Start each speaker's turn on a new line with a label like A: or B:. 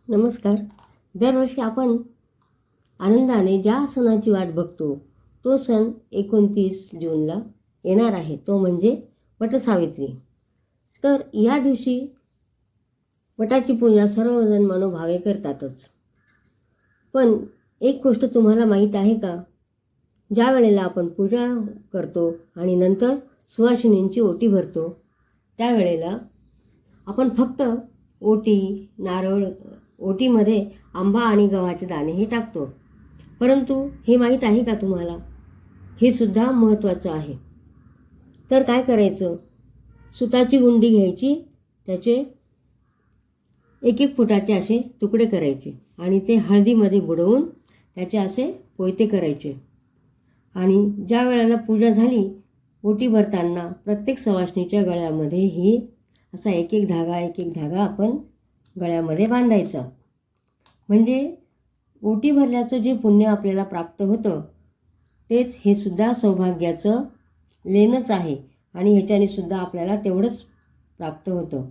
A: नमस्कार. दरवर्षी आपण आनंदाने ज्या सणाची वाट बघतो तो सण 29 जूनला येणार आहे, तो म्हणजे वटसावित्री. तर या दिवशी वटाची पूजा सर्वजण मनोभावे करतातच. पण एक गोष्ट तुम्हाला माहीत आहे का? ज्या वेळेला आपण पूजा करतो आणि नंतर सुवासिनींची ओटी भरतो त्यावेळेला आपण फक्त नारळ ओटीमध्ये आंबा आणि गव्हाचे दाणे हे टाकतो. परंतु हे माहीत आहे का तुम्हाला? हे सुद्धा महत्त्वाचं आहे. तर काय करायचं? सुताची गुंडी घ्यायची, त्याचे 1-1 फुटाचे असे तुकडे करायचे आणि ते हळदीमध्ये बुडवून त्याचे असे पोयते करायचे. आणि ज्या वेळेला पूजा झाली, ओटी भरताना प्रत्येक सवासणीच्या गळ्यामध्ये ही असा एक एक धागा आपण गळ्यामध्ये बांधायचा. म्हणजे ओटी भरल्याचं जे पुण्य आपल्याला प्राप्त होतं तेच हे सुद्धा सौभाग्याचं लेणच आहे आणि ह्याच्याने सुद्धा आपल्याला तेवढंच प्राप्त होतं.